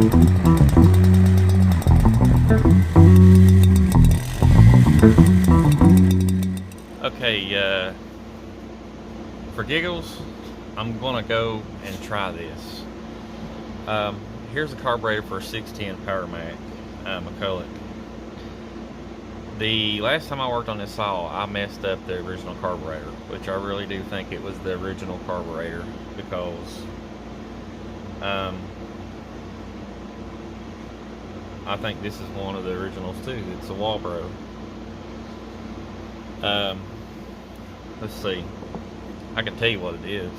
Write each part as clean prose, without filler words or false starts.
Okay, for giggles, I'm gonna go and try this. Um, Here's a carburetor for a 610 Power Mac McCulloch. The last time I worked on this saw, I messed up the original carburetor, which I really do think it was the original carburetor because I think this is one of the originals too. It's a Walbro. Let's see. I can tell you what it is.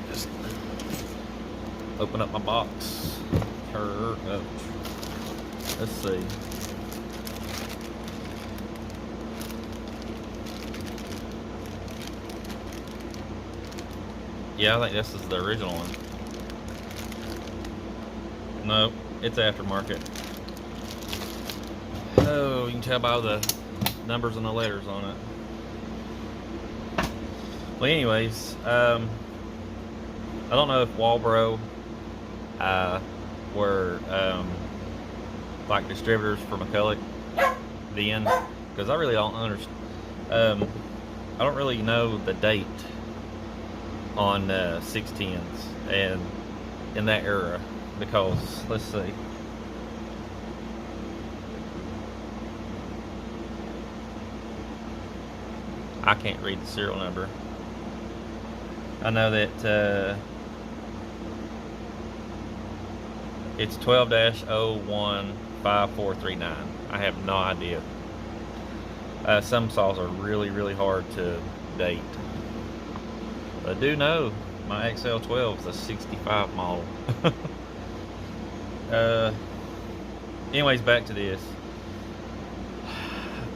Just open up my box. Let's see. Yeah, I think this is the original one. No, it's aftermarket. Oh, you can tell by the numbers and the letters on it. Well, anyways, I don't know if Walbro were like distributors for McCulloch then, because I really don't understand. I don't really know the date on 610s and in that era, because let's see. I can't read the serial number. I know that it's 12-015439. I have no idea. Some saws are really, really hard to date. But I do know my XL12 is a 65 model. Anyways, back to this.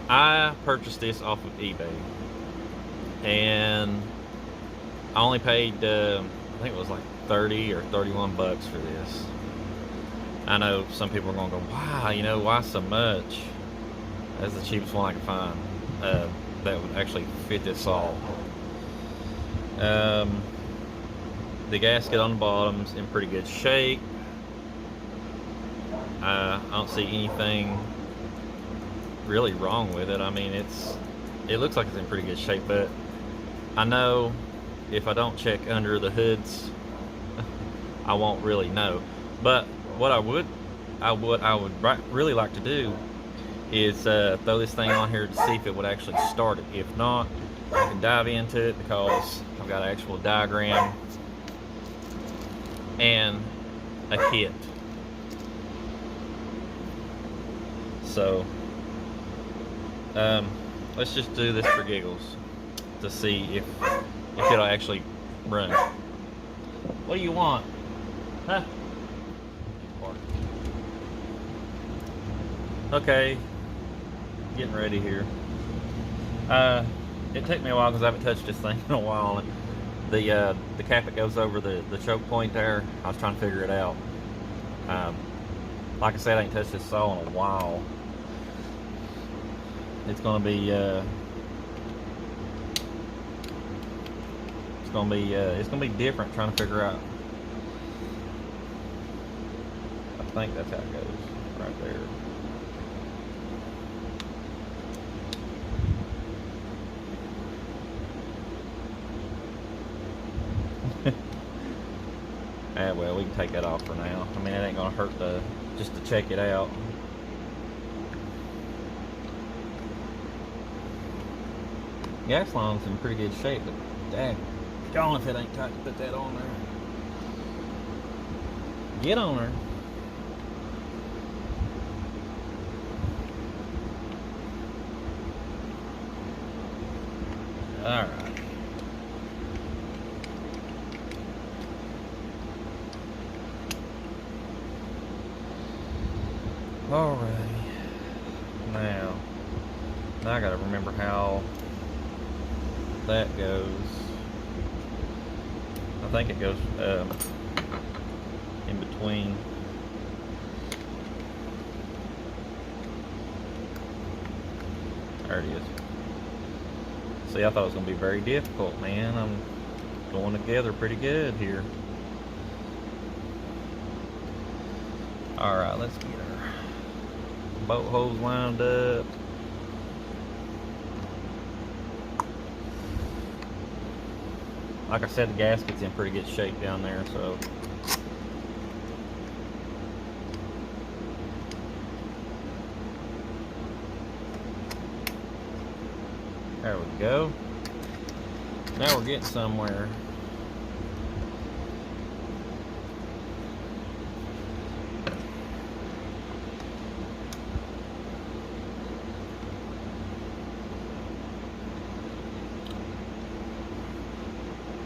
I purchased this off of eBay. And I only paid, I think it was like 30 or 31 bucks for this. I know some people are going to go, wow, you know, why so much? That's the cheapest one I could find that would actually fit this saw. The gasket on the bottom's in pretty good shape. I don't see anything really wrong with it. I mean, it looks like it's in pretty good shape, but I know if I don't check under the hoods, I won't really know. But what I would really like to do is throw this thing on here to see if it would actually start it. If not, I can dive into it because I've got an actual diagram and a kit. So let's just do this for giggles to see if it'll actually run. What do you want? Huh? Okay, getting ready here. It took me a while because I haven't touched this thing in a while. The cap that goes over the choke point there, I was trying to figure it out. Like I said, I ain't touched this saw in a while. It's gonna be it's gonna be different trying to figure out. I think that's how it goes right there. Well, we can take that off for now. I mean, it ain't gonna hurt just to check it out. Gas line's in pretty good shape, but dang, gone if it ain't tight to put that on there. Get on her. All right. Alrighty. Now I gotta remember how that goes. I think it goes in between. There it is. See, I thought it was gonna be very difficult, man. I'm going together pretty good here. Alright, let's get our boat hose wound up. Like I said, the gasket's in pretty good shape down there, so there we go. Now we're getting somewhere.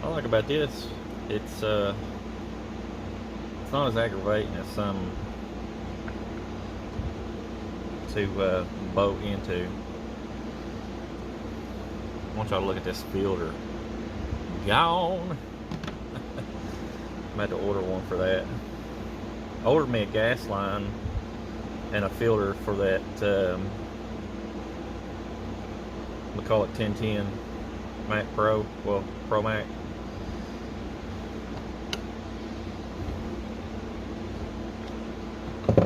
What I like about this, it's not as aggravating as some to boat into. I want y'all to look at this filter. Gone. I'm about to order one for that. I ordered me a gas line and a filter for that. We call it 1010 Mac Pro. Well, Pro Mac.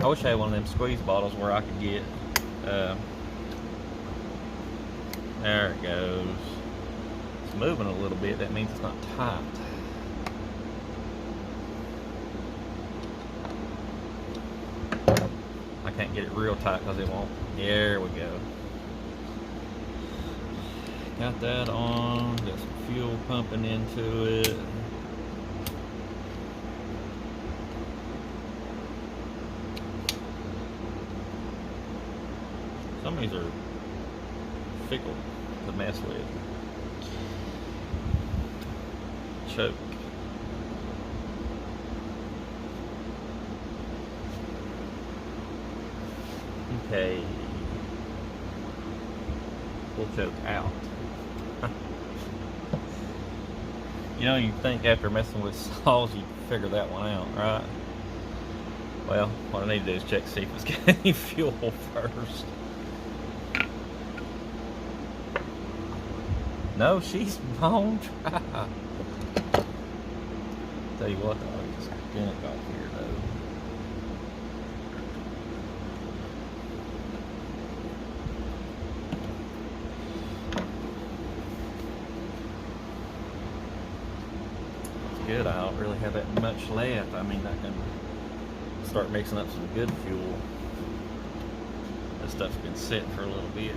I wish I had one of them squeeze bottles where I could get. There it goes. It's moving a little bit. That means it's not tight. I can't get it real tight because it won't. There we go. Got that on. Got some fuel pumping into it. Some of these are fickle to mess with. Choke. Okay. Pull choke out. You know, you think after messing with saws you'd figure that one out, right? Well, what I need to do is check to see if it's got any fuel first. No, she's on try. Tell you what, though, just gunk off here, though. It's good. I don't really have that much left. I mean, I can start mixing up some good fuel. This stuff's been sitting for a little bit.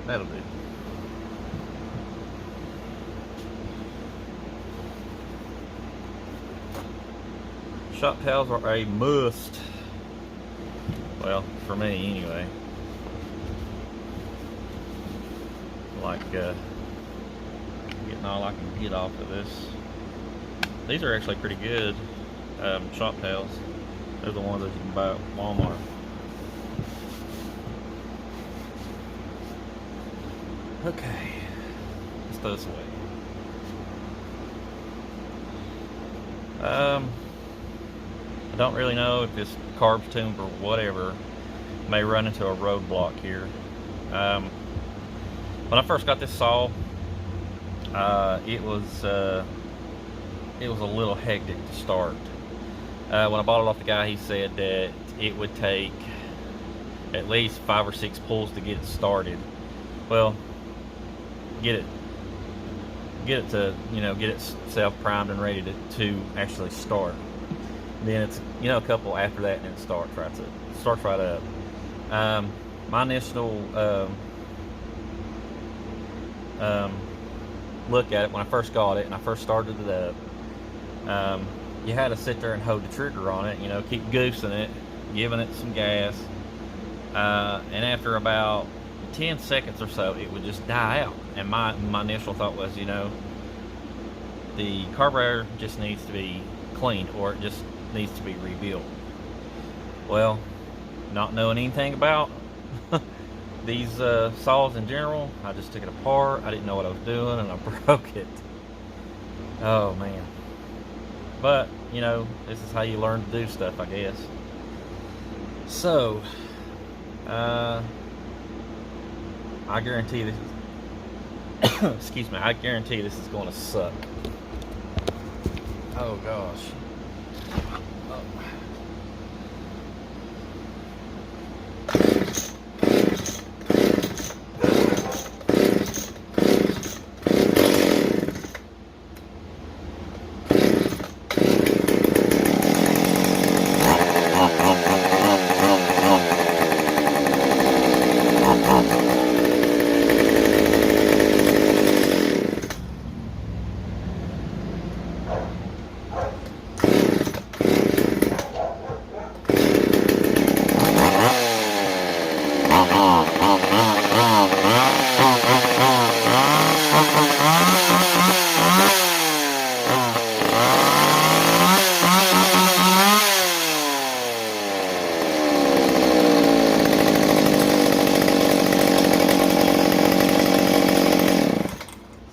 That'll do. Shop towels are a must. Well, for me anyway. Like getting all I can get off of this. These are actually pretty good shop towels. They're the ones that you can buy at Walmart. Okay, let's throw this away. I don't really know if this carbs tube or whatever may run into a roadblock here. When I first got this saw, it was a little hectic to start. When I bought it off the guy, he said that it would take at least 5 or 6 pulls to get it started. Well, get it to, get itself primed and ready to actually start. Then it's, a couple after that, and it starts right up. My initial look at it when I first got it and I first started it up, you had to sit there and hold the trigger on it, keep goosing it, giving it some gas, and after about 10 seconds or so, it would just die out. And my initial thought was, the carburetor just needs to be cleaned, or it just needs to be rebuilt. Well, not knowing anything about these saws in general, I just took it apart. I didn't know what I was doing, and I broke it. Oh man. But this is how you learn to do stuff, I guess. So, I guarantee this is, excuse me, I guarantee this is going to suck. Oh gosh. Oh.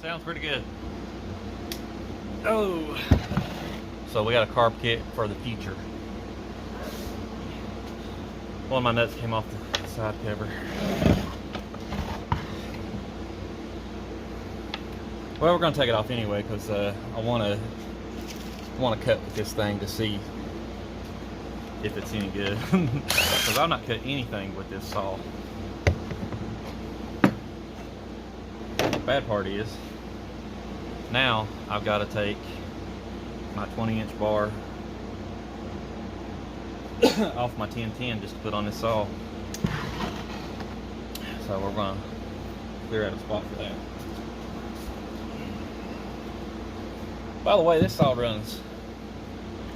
Sounds pretty good. Oh, so we got a carb kit for the future. One of my nuts came off the side cover. Well, we're gonna take it off anyway because I want to cut with this thing to see if it's any good. Because I've not cut anything with this saw. The bad part is now I've got to take my 20-inch bar off my 1010 just to put on this saw. So we're gonna clear out a spot for that. By the way, this saw runs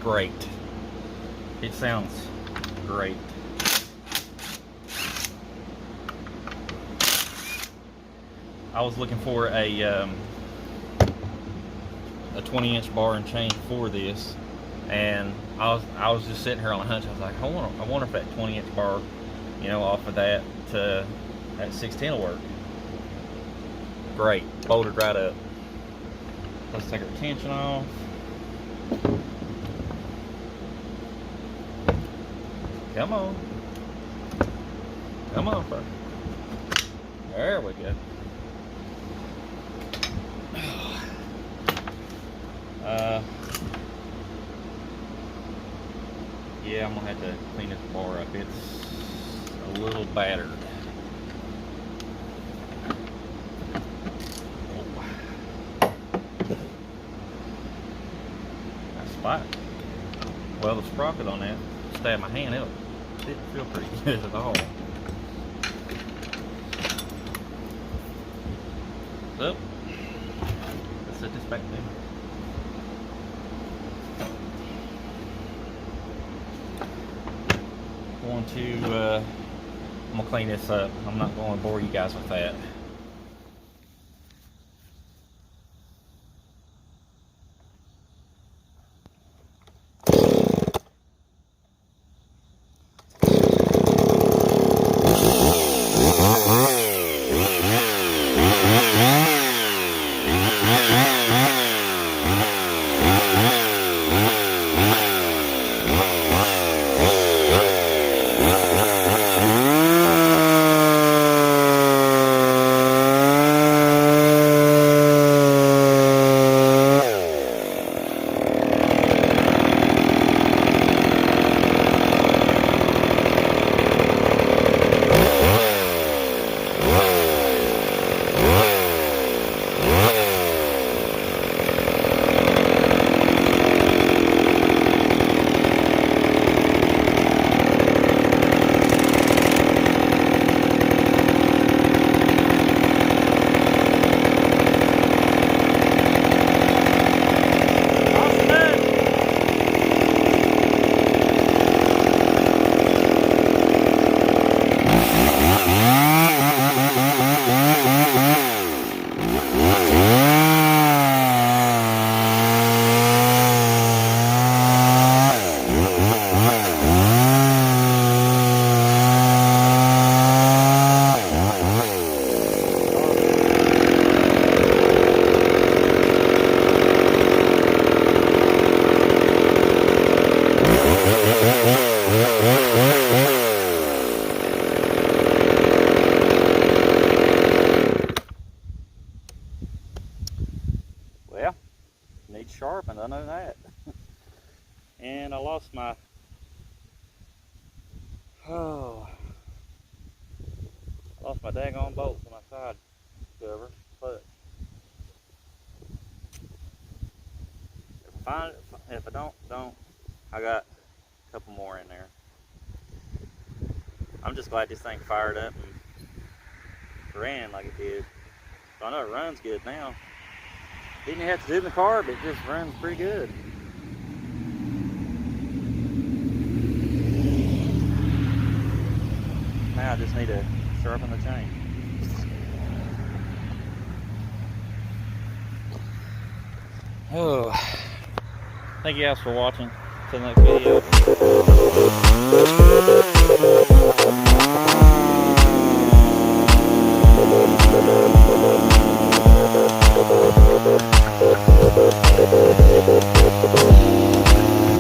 great. It sounds great. I was looking for a 20-inch bar and chain for this, and I was just sitting here on a hunch. I was like, I wonder if that 20-inch bar, you know, off of that 610 will work. Great, bolted right up. Let's take our tension off. Come on. Come on, first. There we go. Yeah, I'm gonna have to clean this bar up. It's a little battered. Spot. Well, the sprocket on that, stab my hand, it didn't feel pretty good at all. So, let's set this back there. I'm gonna clean this up. I'm not going to bore you guys with that. and I lost my, I lost my daggone bolts on my side cover, but if I don't, I got a couple more in there. I'm just glad this thing fired up and ran like it did. So I know it runs good now. Didn't have to do in the carb, it just runs pretty good. Now I just need to sharpen the chain. Oh, thank you guys for watching. Till the next video.